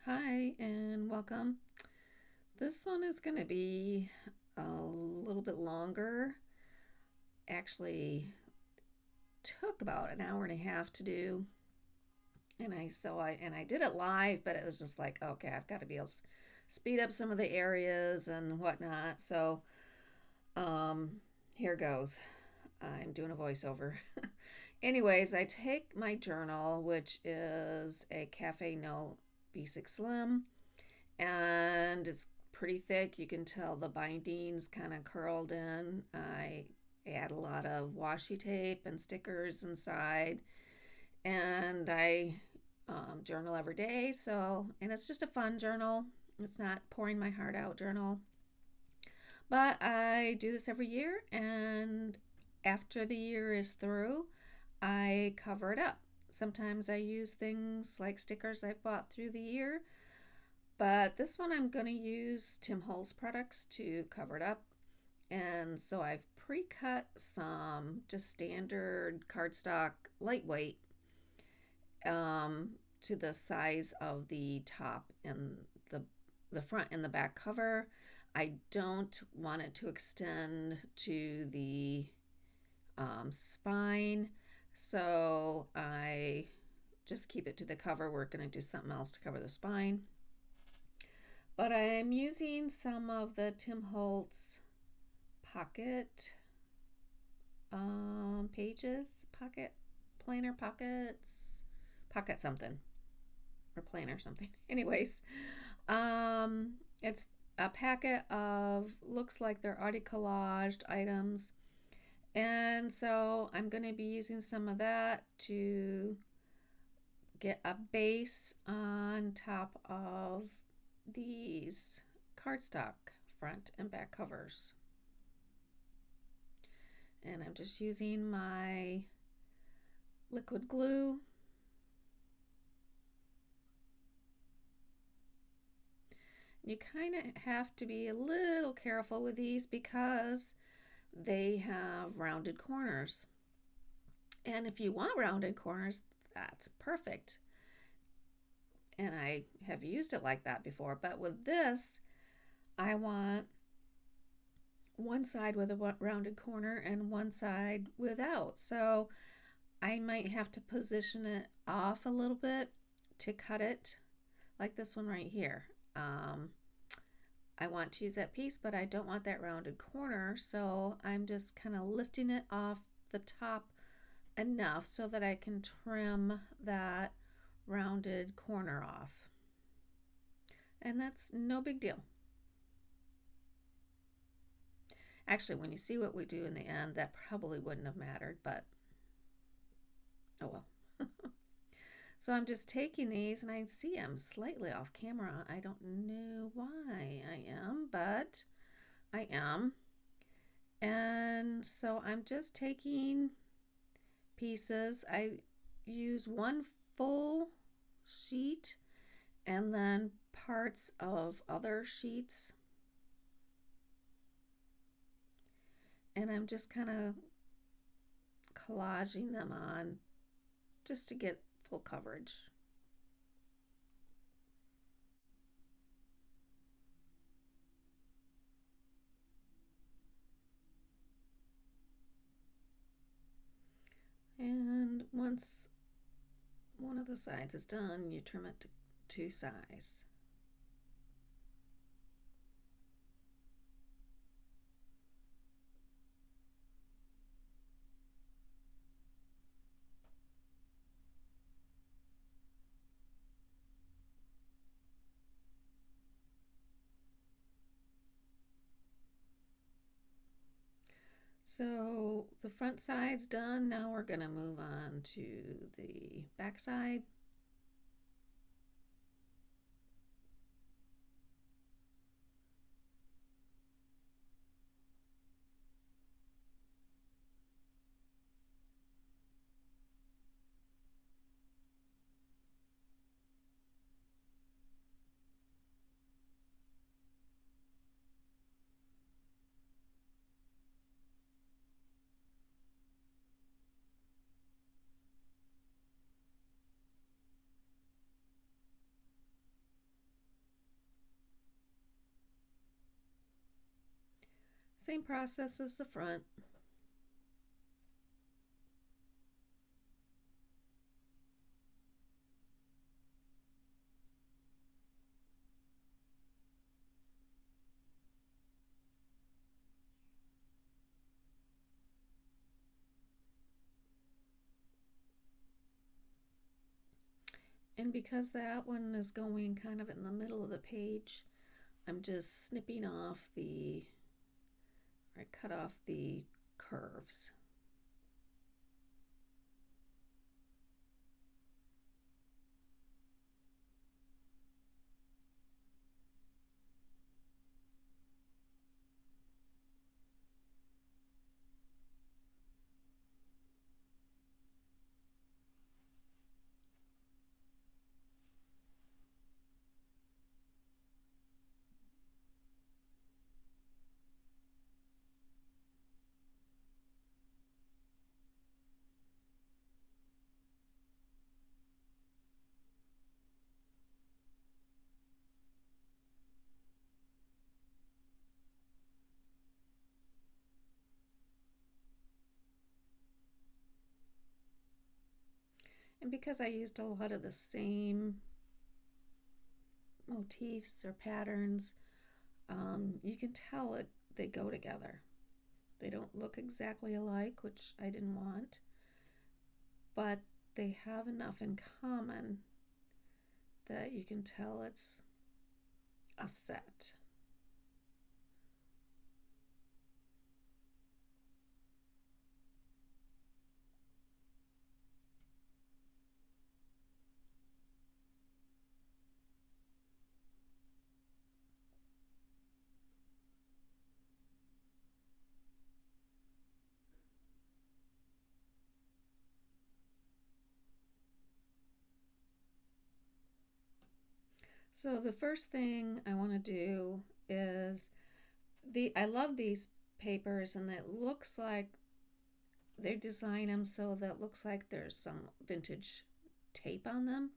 Hi and welcome. This one is going to be a little bit longer. Actually, took about an hour and a half to do, and I did it live, but it was just like, okay, I've got to be able to speed up some of the areas and whatnot. So, um, here goes. I'm doing a voiceover. Anyways, I take my journal, which is a Cafe Note B6 Slim, and it's pretty thick. You can tell the binding's kind of curled in. I add a lot of washi tape and stickers inside, and I journal every day. And it's just a fun journal. It's not pouring my heart out journal, but I do this every year, and after the year is through, I cover it up. Sometimes I use things like stickers I've bought through the year, but this one I'm going to use Tim Holtz products to cover it up. And so I've pre-cut some just standard cardstock, lightweight, to the size of the top and the front and the back cover. I don't want it to extend to the spine, so I just keep it to the cover. We're going to do something else to cover the spine. But I'm using some of the Tim Holtz pocket pages, pocket planner pockets, pocket something, or planner something. Anyways, it's a packet of, looks like they're already collaged items. And so I'm going to be using some of that to get a base on top of these cardstock front and back covers. And I'm just using my liquid glue. You kind of have to be a little careful with these because they have rounded corners. And if you want rounded corners, that's perfect. And I have used it like that before. But with this, I want one side with a rounded corner and one side without. So I might have to position it off a little bit to cut it, like this one right here. I want to use that piece, but I don't want that rounded corner, so I'm just kind of lifting it off the top enough so that I can trim that rounded corner off. And that's no big deal. Actually, when you see what we do in the end, that probably wouldn't have mattered, but oh well. So I'm just taking these, and I see I'm slightly off camera. I don't know why I am, but I am. And so I'm just taking pieces. I use one full sheet and then parts of other sheets. And I'm just kind of collaging them on just to get full coverage. And once one of the sides is done, you trim it to 2 size. So the front side's done. Now we're going to move on to the back side. Same process as the front. And because that one is going kind of in the middle of the page, I'm just snipping off I cut off the curves. And because I used a lot of the same motifs or patterns, you can tell they go together. They don't look exactly alike, which I didn't want, but they have enough in common that you can tell it's a set. So the first thing I want to do is I love these papers, and it looks like they design them so that it looks like there's some vintage tape on them.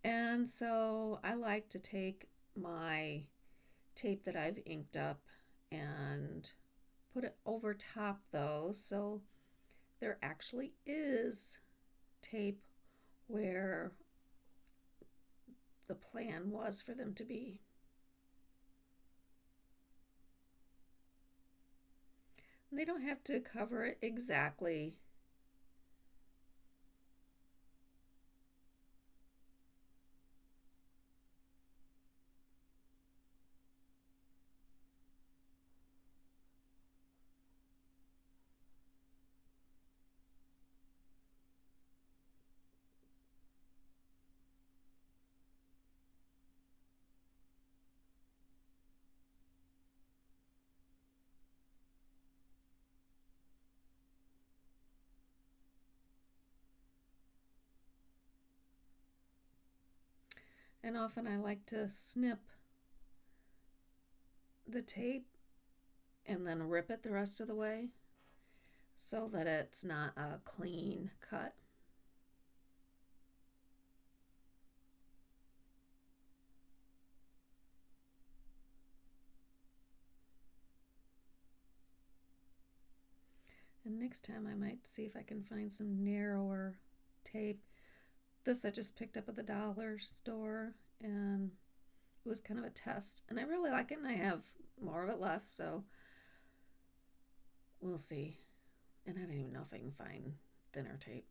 And so I like to take my tape that I've inked up and put it over top those, so there actually is tape where the plan was for them to be. They don't have to cover it exactly. And often I like to snip the tape and then rip it the rest of the way so that it's not a clean cut. And next time I might see if I can find some narrower tape. This I just picked up at the dollar store, and it was kind of a test. And I really like it, and I have more of it left, so we'll see. And I don't even know if I can find thinner tape.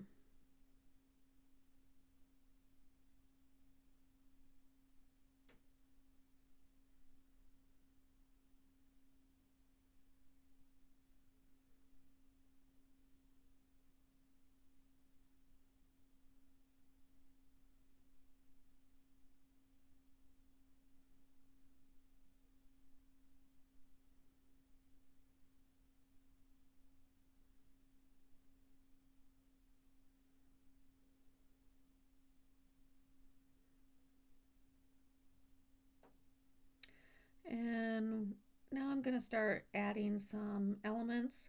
And now I'm going to start adding some elements.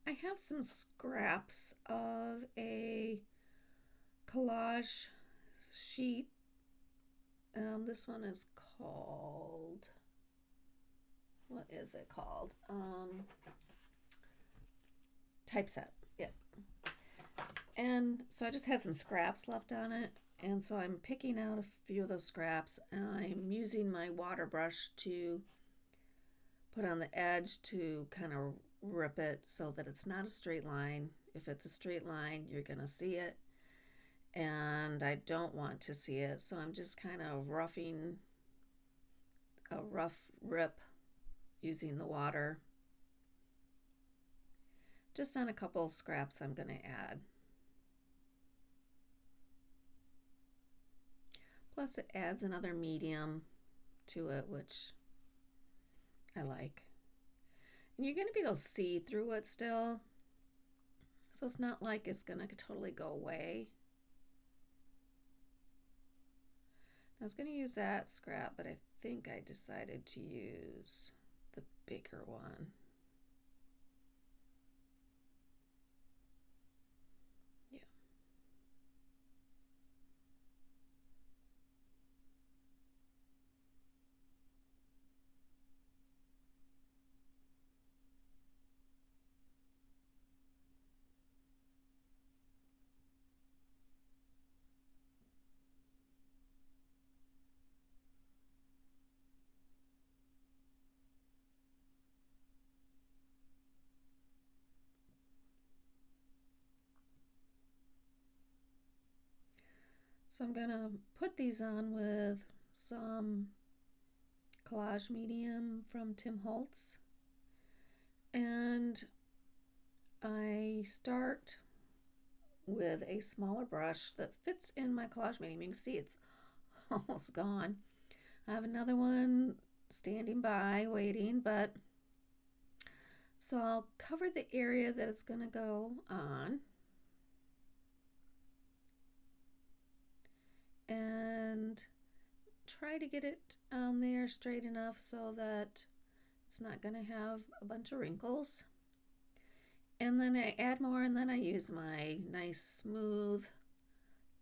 I have some scraps of a collage sheet. This one is called what is it called? Typeset. Yeah. And so I just had some scraps left on it. And so I'm picking out a few of those scraps, and I'm using my water brush to put on the edge to kind of rip it so that it's not a straight line. If it's a straight line, you're going to see it. And I don't want to see it, so I'm just kind of roughing a rough rip using the water. Just on a couple scraps I'm going to add. Plus it adds another medium to it, which I like. And you're going to be able to see through it still. So it's not like it's going to totally go away. I was going to use that scrap, but I think I decided to use the bigger one. Yeah. So I'm going to put these on with some Collage medium from Tim Holtz. And I start with a smaller brush that fits in my Collage medium. You can see it's almost gone. I have another one standing by waiting, but so I'll cover the area that it's going to go on. And try to get it on there straight enough so that it's not going to have a bunch of wrinkles. And then I add more, and then I use my nice smooth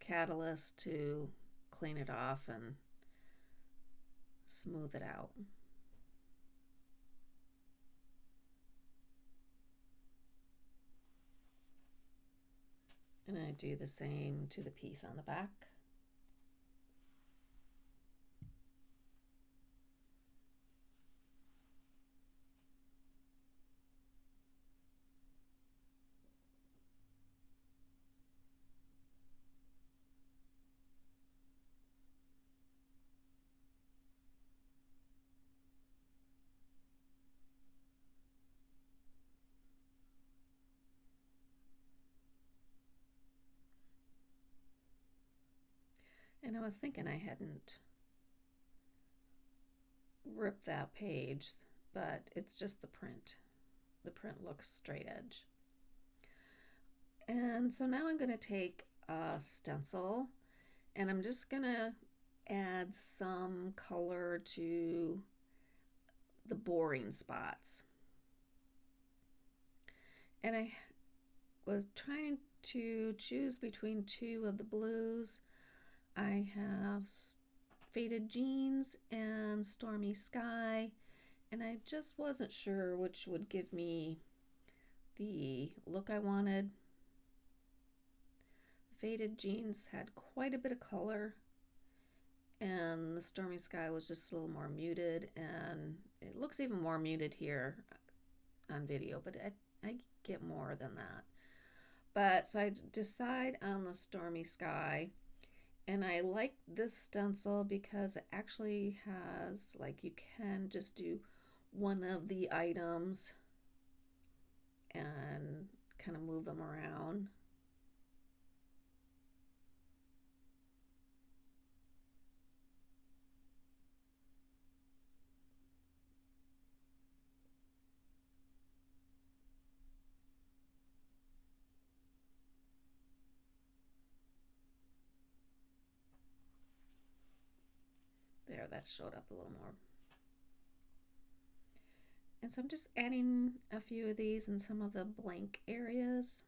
catalyst to clean it off and smooth it out. And I do the same to the piece on the back. And I was thinking I hadn't ripped that page, but it's just the print. The print looks straight edge. And so now I'm going to take a stencil, and I'm just going to add some color to the boring spots. And I was trying to choose between two of the blues. I have Faded Jeans and Stormy Sky, and I just wasn't sure which would give me the look I wanted. Faded Jeans had quite a bit of color, and the Stormy Sky was just a little more muted, and it looks even more muted here on video, but I get more than that. But so I decide on the Stormy Sky. And I like this stencil because it actually has, like, you can just do one of the items and kind of move them around. There, that showed up a little more. And so I'm just adding a few of these in some of the blank areas.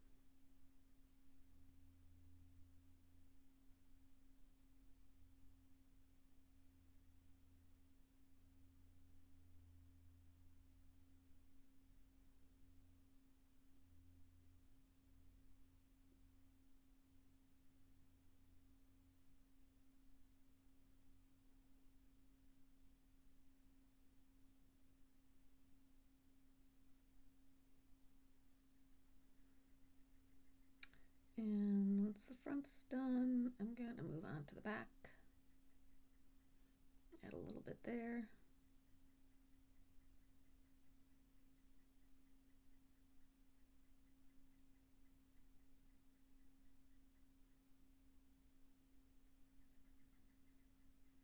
And once the front's done, I'm going to move on to the back. Add a little bit there.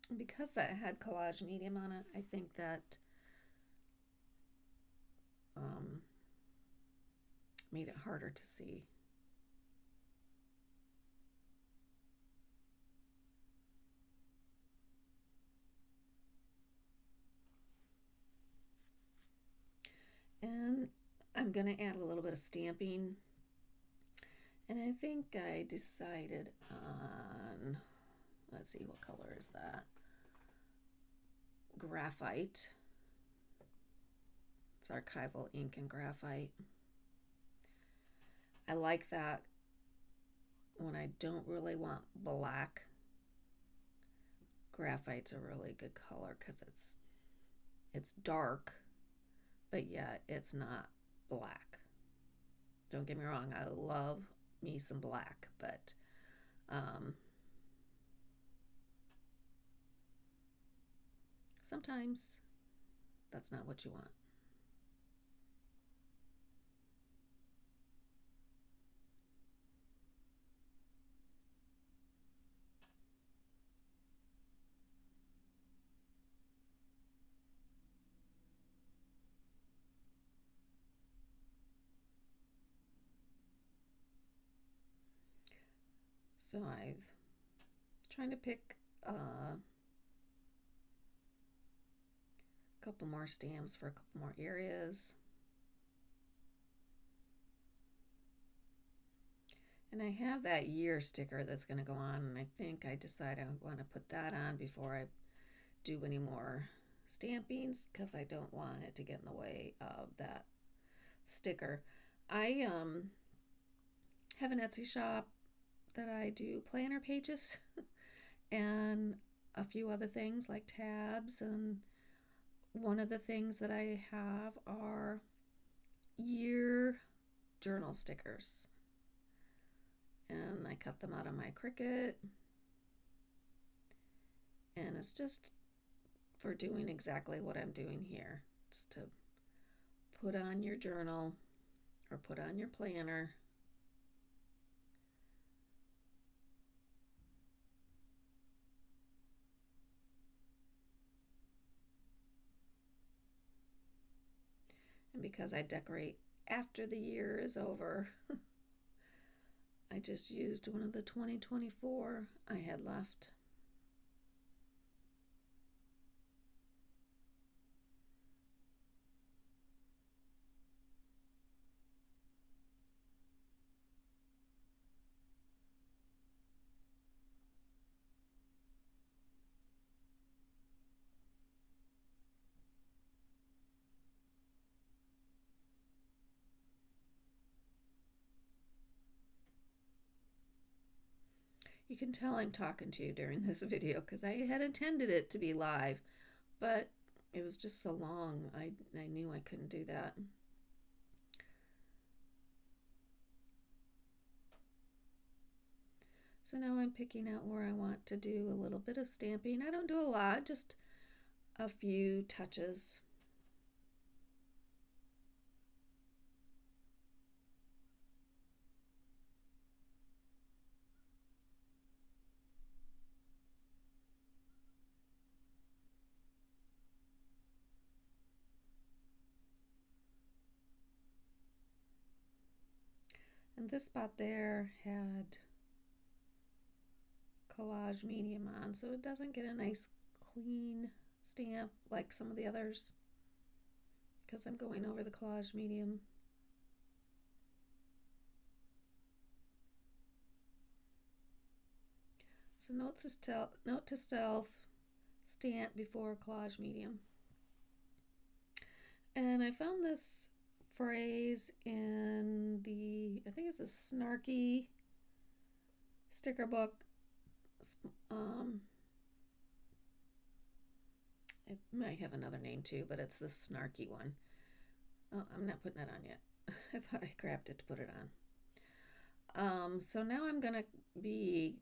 And because that had collage medium on it, I think that made it harder to see. And I'm going to add a little bit of stamping. And I think I decided on, let's see, what color is that? Graphite. It's Archival Ink and Graphite. I like that when I don't really want black. Graphite's a really good color because it's dark, but yet it's not black. Don't get me wrong, I love me some black, but sometimes that's not what you want. So I'm trying to pick a couple more stamps for a couple more areas. And I have that year sticker that's going to go on, and I think I decide I want to put that on before I do any more stampings because I don't want it to get in the way of that sticker. I have an Etsy shop that I do planner pages and a few other things like tabs, and one of the things that I have are year journal stickers, and I cut them out of my Cricut, and it's just for doing exactly what I'm doing here. It's to put on your journal or put on your planner. And because I decorate after the year is over, I just used one of the 2024 I had left. You can tell I'm talking to you during this video because I had intended it to be live, but it was just so long. I knew I couldn't do that. So now I'm picking out where I want to do a little bit of stamping. I don't do a lot, just a few touches. And this spot there had collage medium on, so it doesn't get a nice clean stamp like some of the others because I'm going over the collage medium. So note to self, stamp before collage medium. And I found this phrase in the, I think it's a Snarky sticker book. It might have another name too, but it's the Snarky one. Oh, I'm not putting that on yet. I thought I grabbed it to put it So now I'm going to be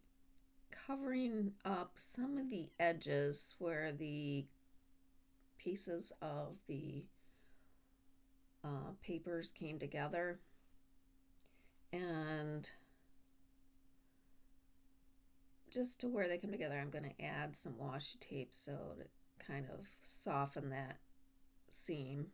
covering up some of the edges where the pieces of the papers came together, and just to where they come together I'm going to add some washi tape so to kind of soften that seam.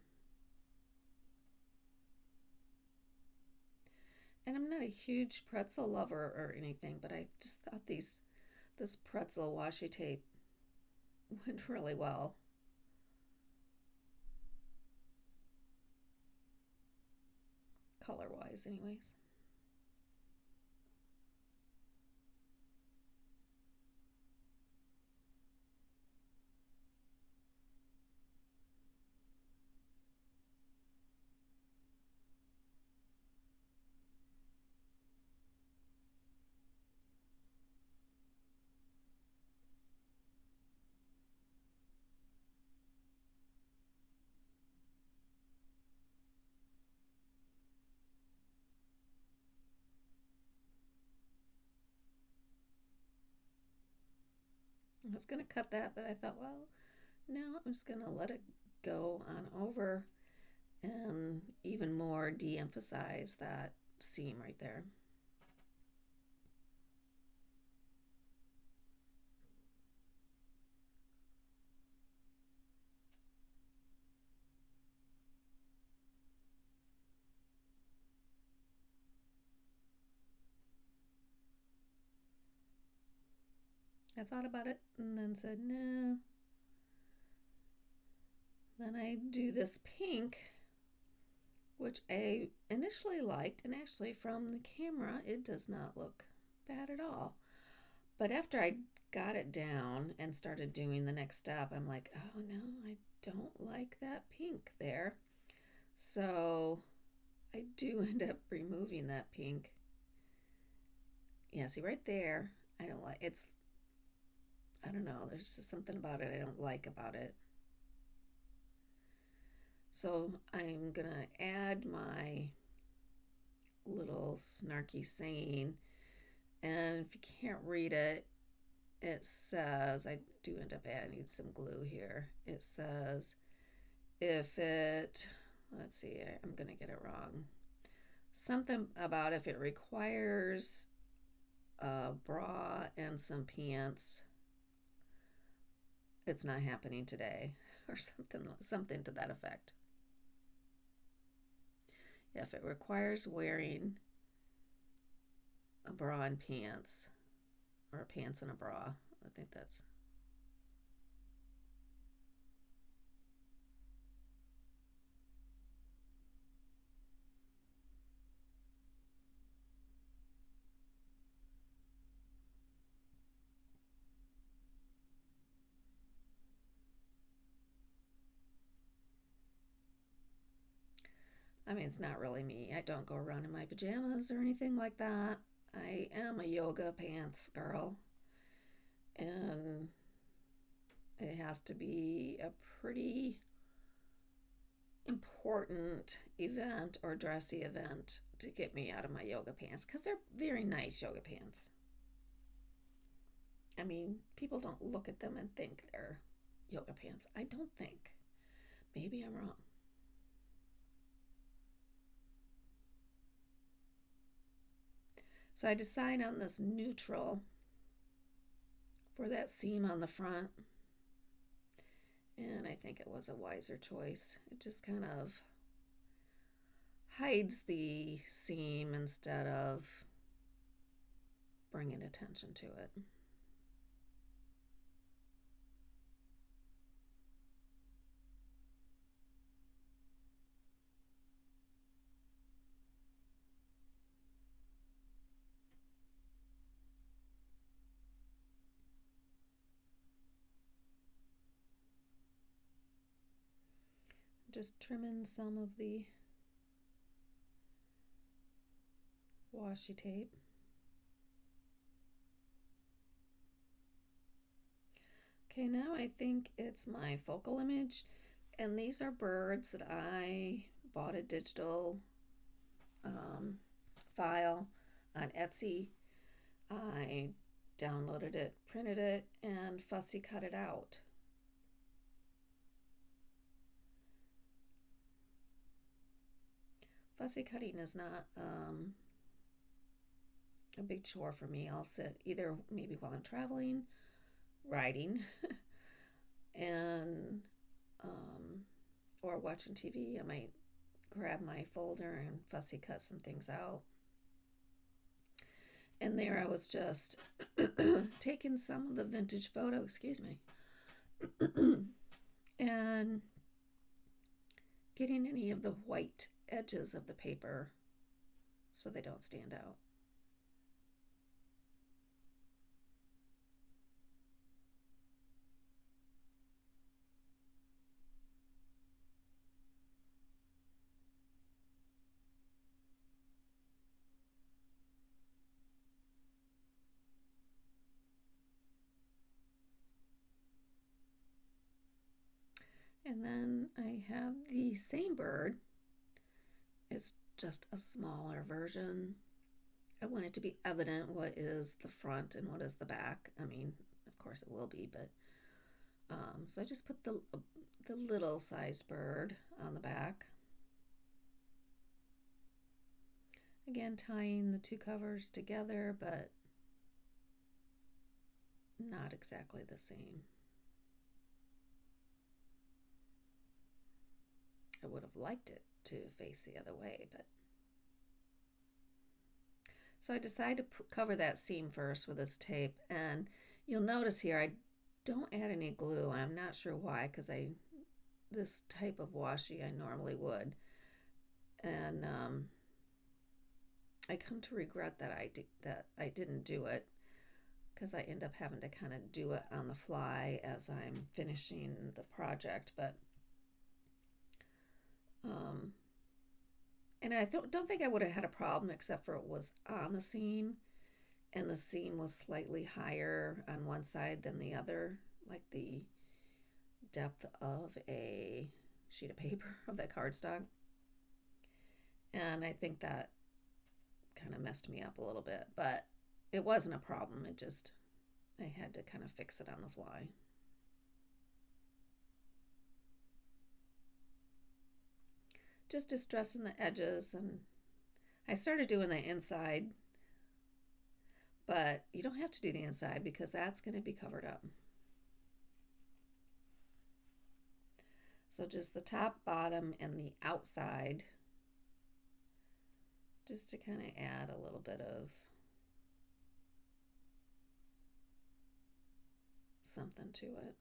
And I'm not a huge pretzel lover or anything, but I just thought this pretzel washi tape went really well. Color wise anyways. I was going to cut that, but I thought, well, no, I'm just going to let it go on over and even more de-emphasize that seam right there. I thought about it and then said, no. Then I do this pink, which I initially liked, and actually from the camera it does not look bad at all. But after I got it down and started doing the next step, I'm like, oh no, I don't like that pink there. So I do end up removing that pink. Yeah, see right there, I don't like it's, I don't know, there's just something about it I don't like about it. So I'm gonna add my little snarky saying, and if you can't read it, it says, I do end up adding some glue here. It says, if it, let's see, I'm gonna get it wrong. Something about if it requires a bra and some pants, it's not happening today, or something to that effect. If it requires wearing a bra and pants, or pants and a bra, I think that's. I mean, it's not really me. I don't go around in my pajamas or anything like that. I am a yoga pants girl, and it has to be a pretty important event or dressy event to get me out of my yoga pants, because they're very nice yoga pants. I mean, people don't look at them and think they're yoga pants. I don't think. Maybe I'm wrong. So I decide on this neutral for that seam on the front, and I think it was a wiser choice. It just kind of hides the seam instead of bringing attention to it. Just trimming some of the washi tape. Okay, now I think it's my focal image, and these are birds that I bought a digital file on Etsy. I downloaded it, printed it, and fussy cut it out. Fussy cutting is not a big chore for me. I'll sit either maybe while I'm traveling, riding, and or watching TV. I might grab my folder and fussy cut some things out. And there I was just taking some of the vintage photo, excuse me, and getting any of the white edges of the paper so they don't stand out. And then I have the same bird. It's just a smaller version. I want it to be evident what is the front and what is the back. I mean, of course it will be, but so I just put the little sized bird on the back. Again, tying the two covers together, but not exactly the same. I would have liked it to face the other way, but so I decided to cover that seam first with this tape, and you'll notice here I don't add any glue. I'm not sure why, because this type of washi I normally would, and I come to regret that I didn't do it, because I end up having to kind of do it on the fly as I'm finishing the project, but and I don't think I would have had a problem, except for it was on the seam, and the seam was slightly higher on one side than the other, like the depth of a sheet of paper, of that cardstock. And I think that kind of messed me up a little bit, but it wasn't a problem. It just, I had to kind of fix it on the fly. Just distressing the edges, and I started doing the inside, but you don't have to do the inside because that's going to be covered up. So just the top, bottom, and the outside, just to kind of add a little bit of something to it.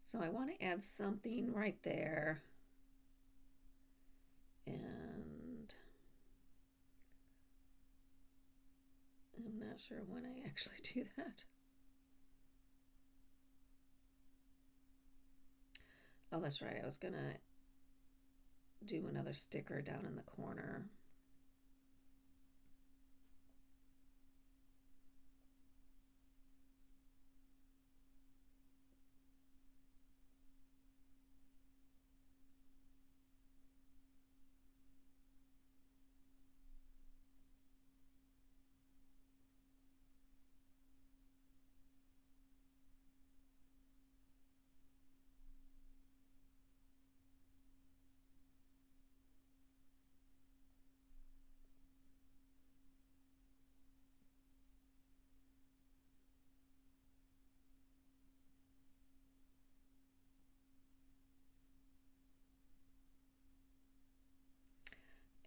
So I want to add something right there, and I'm not sure when I actually do that. Oh, that's right, I was gonna do another sticker down in the corner.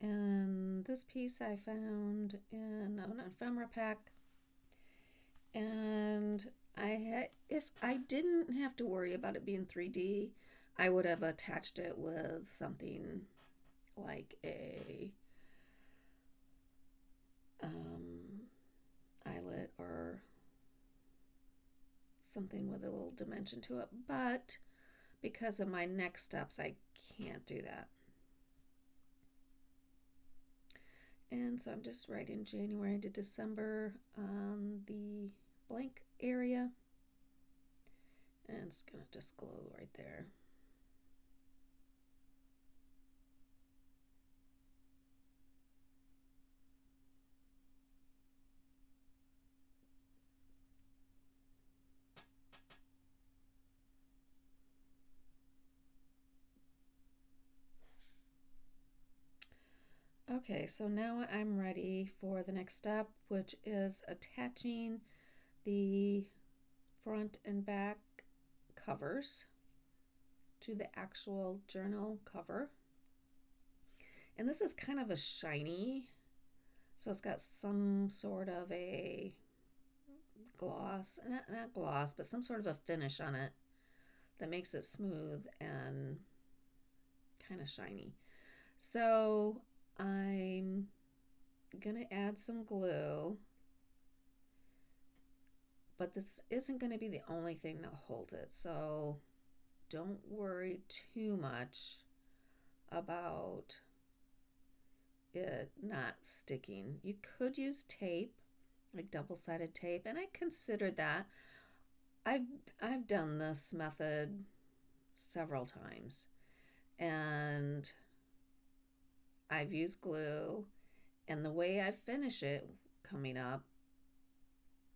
And this piece I found in an ephemera pack, and if I didn't have to worry about it being 3D, I would have attached it with something like a eyelet or something with a little dimension to it, but because of my next steps I can't do that. And so I'm just writing January to December on the blank area, and it's gonna just glow right there. Okay, so now I'm ready for the next step, which is attaching the front and back covers to the actual journal cover. And this is kind of a shiny, so it's got some sort of a gloss, not gloss, but some sort of a finish on it that makes it smooth and kind of shiny. So I'm gonna add some glue, but this isn't going to be the only thing that holds it, so don't worry too much about it not sticking. You could use tape, like double-sided tape, and I considered that. I've done this method several times, and I've used glue, and the way I finish it coming up,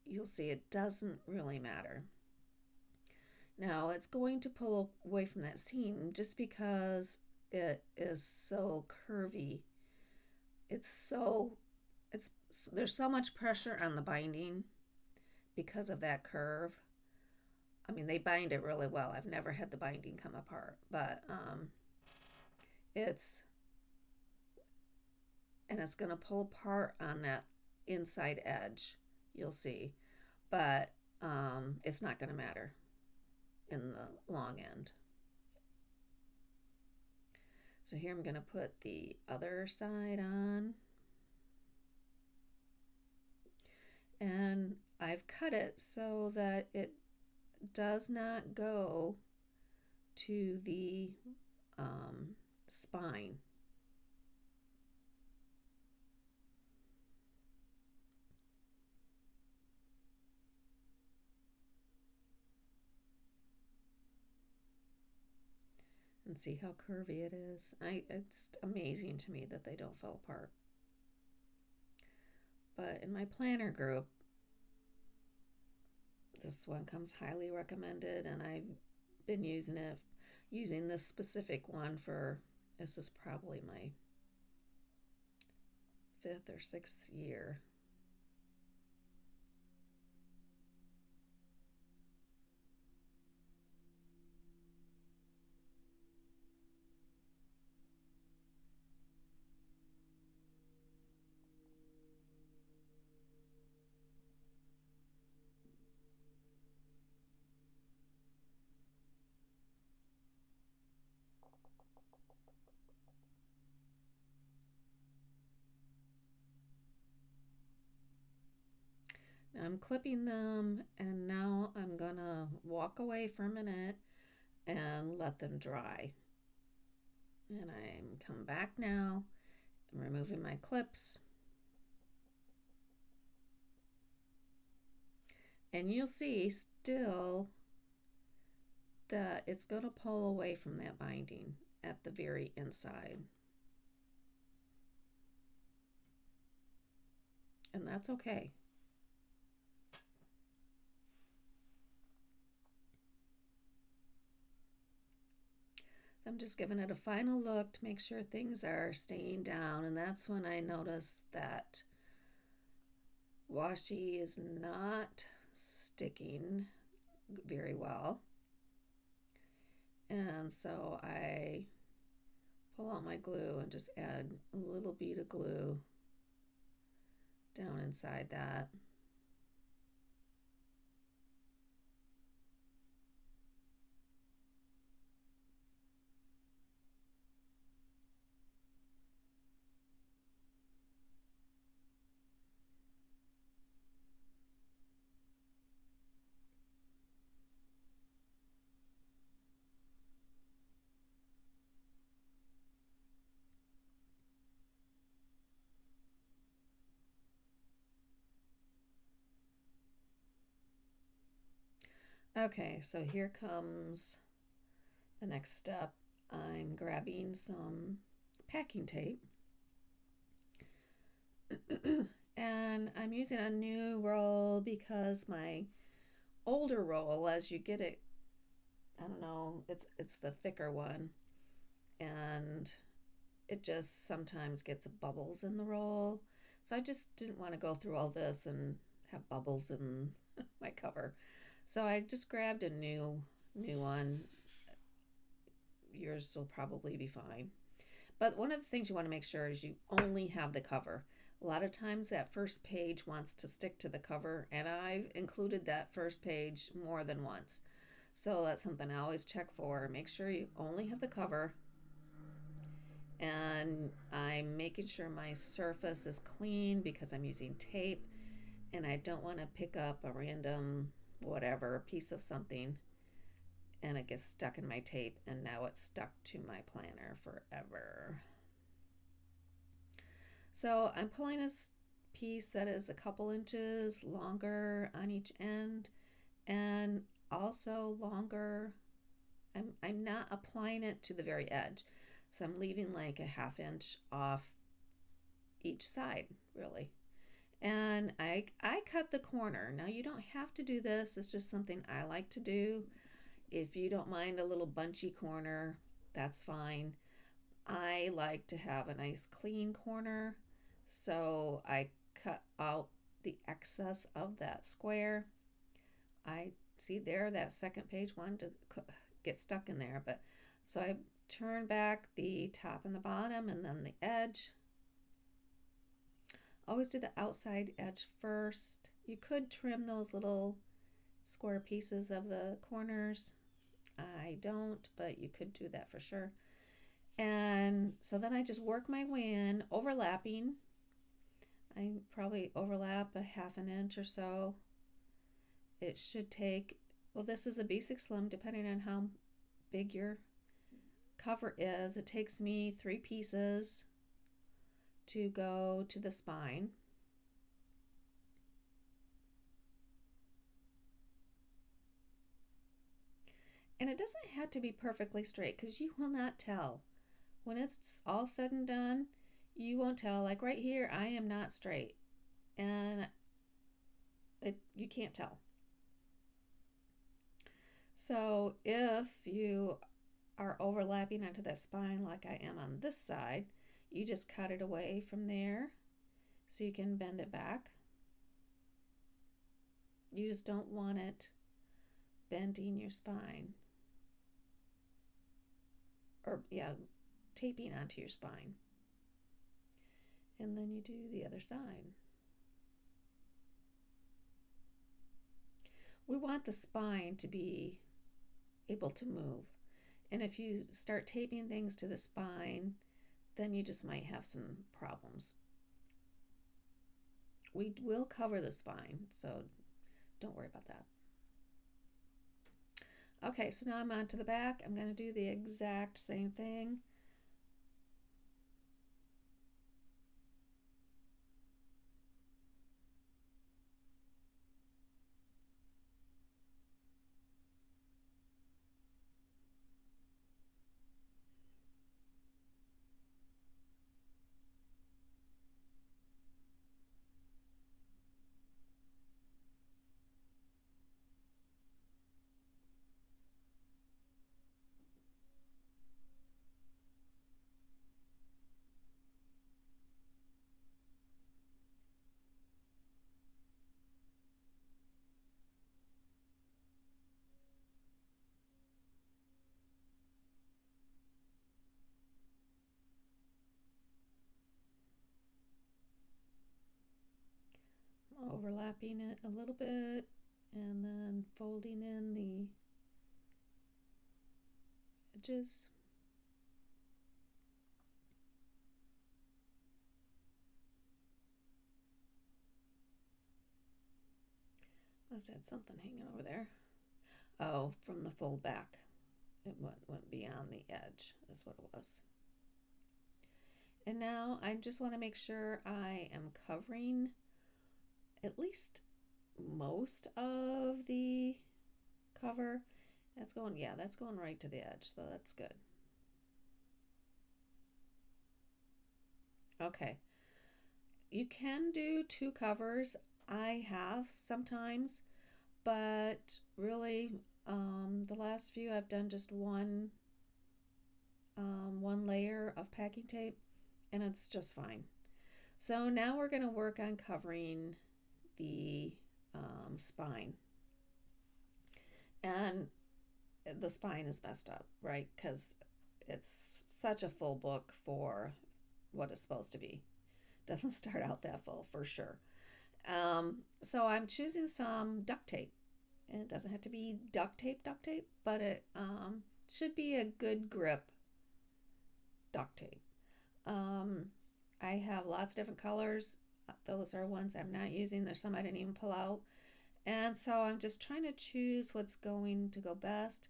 you'll see it doesn't really matter. Now it's going to pull away from that seam just because it is so curvy. There's so much pressure on the binding because of that curve. I mean, they bind it really well. I've never had the binding come apart, but it's going to pull apart on that inside edge, you'll see, but it's not going to matter in the long end. So here I'm going to put the other side on, and I've cut it so that it does not go to the spine. And see how curvy it is. It's amazing to me that they don't fall apart. But in my planner group, this one comes highly recommended, and I've been using this specific one for, this is probably my 5th or 6th year. Now I'm clipping them, and now I'm gonna walk away for a minute and let them dry. And I'm come back now. I'm removing my clips. And you'll see still that it's going to pull away from that binding at the very inside. And that's okay. So I'm just giving it a final look to make sure things are staying down, and that's when I noticed that washi is not sticking very well. And so I pull out my glue and just add a little bead of glue down inside that. Okay, so here comes the next step. I'm grabbing some packing tape and I'm using a new roll because my older roll, as you get it, I don't know, it's the thicker one, and it just sometimes gets bubbles in the roll. So I just didn't want to go through all this and have bubbles in my cover. So I just grabbed a new one. Yours will probably be fine. But one of the things you want to make sure is you only have the cover. A lot of times that first page wants to stick to the cover, and I've included that first page more than once. So that's something I always check for. Make sure you only have the cover. And I'm making sure my surface is clean because I'm using tape, and I don't want to pick up a random whatever piece of something and it gets stuck in my tape, and now it's stuck to my planner forever. So I'm pulling a piece that is a couple inches longer on each end and also longer. I'm not applying it to the very edge. So I'm leaving like a ½ inch off each side, really. And I cut the corner. Now you don't have to do this. It's just something I like to do. If you don't mind a little bunchy corner, that's fine. I like to have a nice clean corner. So I cut out the excess of that square. I see there that second page wanted to get stuck in there, but so I turn back the top and the bottom and then the edge. Always do the outside edge first. You could trim those little square pieces of the corners. I don't, but you could do that for sure. And so then I just work my way in, overlapping. I probably overlap a ½ inch or so. It should take, well, this is a basic slim, depending on how big your cover is. It takes me 3 pieces to go to the spine. And it doesn't have to be perfectly straight because you will not tell. When it's all said and done, you won't tell. Like right here, I am not straight. And you can't tell. So if you are overlapping onto that spine like I am on this side, you just cut it away from there so you can bend it back. You just don't want it bending your spine. Or, yeah, taping onto your spine. And then you do the other side. We want the spine to be able to move. And if you start taping things to the spine, then you just might have some problems. We will cover the spine, so don't worry about that. Okay, so now I'm on to the back. I'm going to do the exact same thing. Overlapping it a little bit and then folding in the edges. Must have had something hanging over there. Oh, from the fold back. It went beyond the edge is what it was. And now I just want to make sure I am covering at least most of the cover. That's going, yeah, that's going right to the edge, so that's good. Okay. You can do 2 covers. I have sometimes, but really the last few I've done just one one layer of packing tape, and it's just fine. So now we're going to work on covering the spine. And the spine is messed up, right? Because it's such a full book for what it's supposed to be. Doesn't start out that full for sure. So I'm choosing some duct tape. And it doesn't have to be duct tape, but it should be a good grip duct tape. I have lots of different colors. Those are ones I'm not using. There's some I didn't even pull out. And so I'm just trying to choose what's going to go best.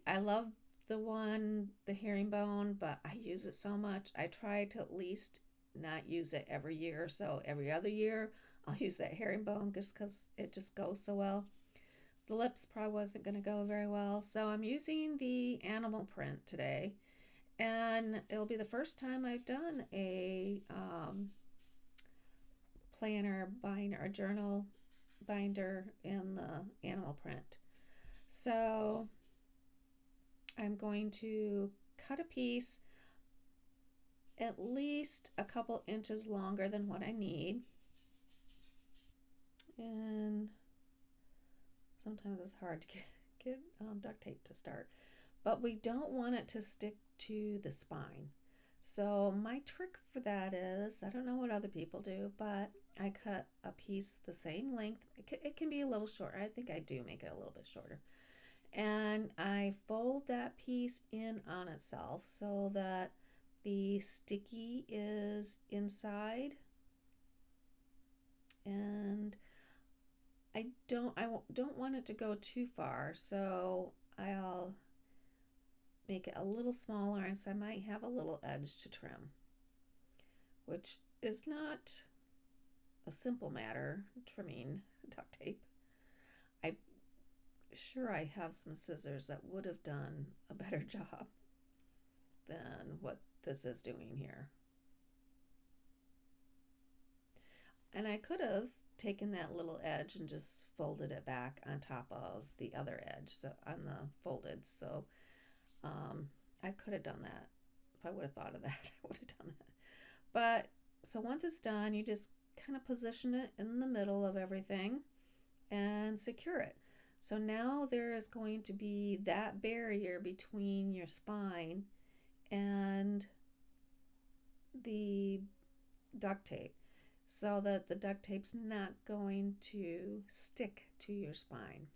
I love the herringbone, but I use it so much. I try to at least not use it every year. So every other year, I'll use that herringbone just because it just goes so well. The lips probably wasn't going to go very well. So I'm using the animal print today. And it'll be the first time I've done a planner binder, a journal binder in the animal print. So I'm going to cut a piece at least a couple inches longer than what I need. And sometimes it's hard to get duct tape to start. But we don't want it to stick to the spine. So my trick for that is, I don't know what other people do, but I cut a piece the same length. It can be a little shorter. I think I do make it a little bit shorter. And I fold that piece in on itself so that the sticky is inside. And I don't want it to go too far, so I'll make it a little smaller, and so I might have a little edge to trim, which is not a simple matter, trimming duct tape. I'm sure I have some scissors that would have done a better job than what this is doing here. And I could have taken that little edge and just folded it back on top of the other edge, so on the folded. So I could have done that. If I would have thought of that, I would have done that. But so once it's done, you just kind of position it in the middle of everything and secure it. So now there is going to be that barrier between your spine and the duct tape, so that the duct tape's not going to stick to your spine.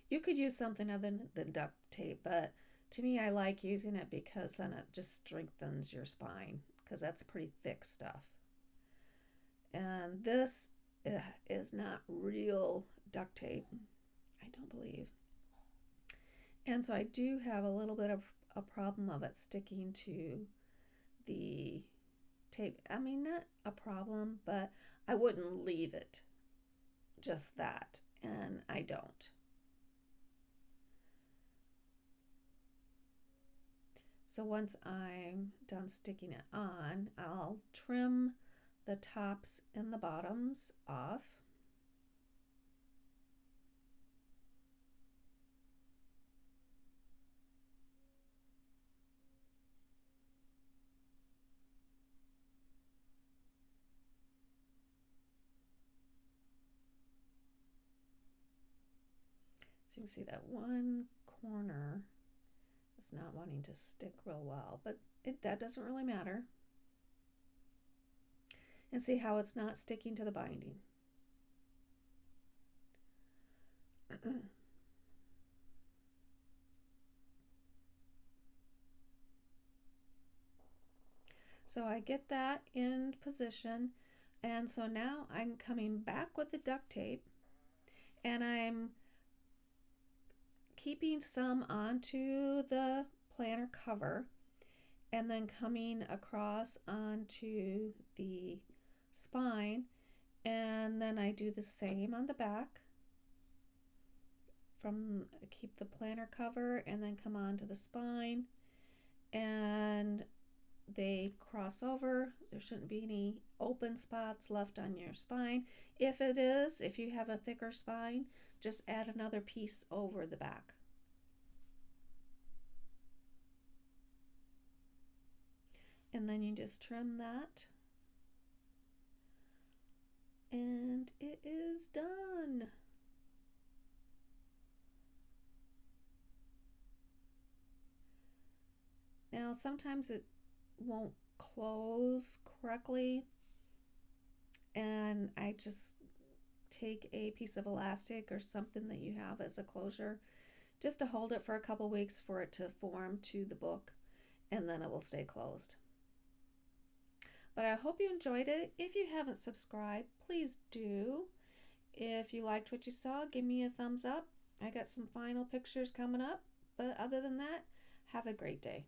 You could use something other than duct tape, but to me, I like using it because then it just strengthens your spine, because that's pretty thick stuff. And this is not real duct tape, I don't believe. And so I do have a little bit of a problem of it sticking to the tape. I mean, not a problem, but I wouldn't leave it just that, and I don't. So once I'm done sticking it on, I'll trim the tops and the bottoms off. So you can see that one corner is not wanting to stick real well, but that doesn't really matter. And see how it's not sticking to the binding. So I get that in position, and so now I'm coming back with the duct tape, and I'm keeping some onto the planner cover and then coming across onto the spine, and then I do the same on the back. Keep the planner cover and then come onto the spine, and they cross over. There shouldn't be any open spots left on your spine. If you have a thicker spine, just add another piece over the back. And then you just trim that. And it is done. Now, sometimes it won't close correctly, and I just take a piece of elastic or something that you have as a closure just to hold it for a couple weeks for it to form to the book, and then it will stay closed. But I hope you enjoyed it. If you haven't subscribed, please do. If you liked what you saw, give me a thumbs up. I got some final pictures coming up, but other than that, have a great day.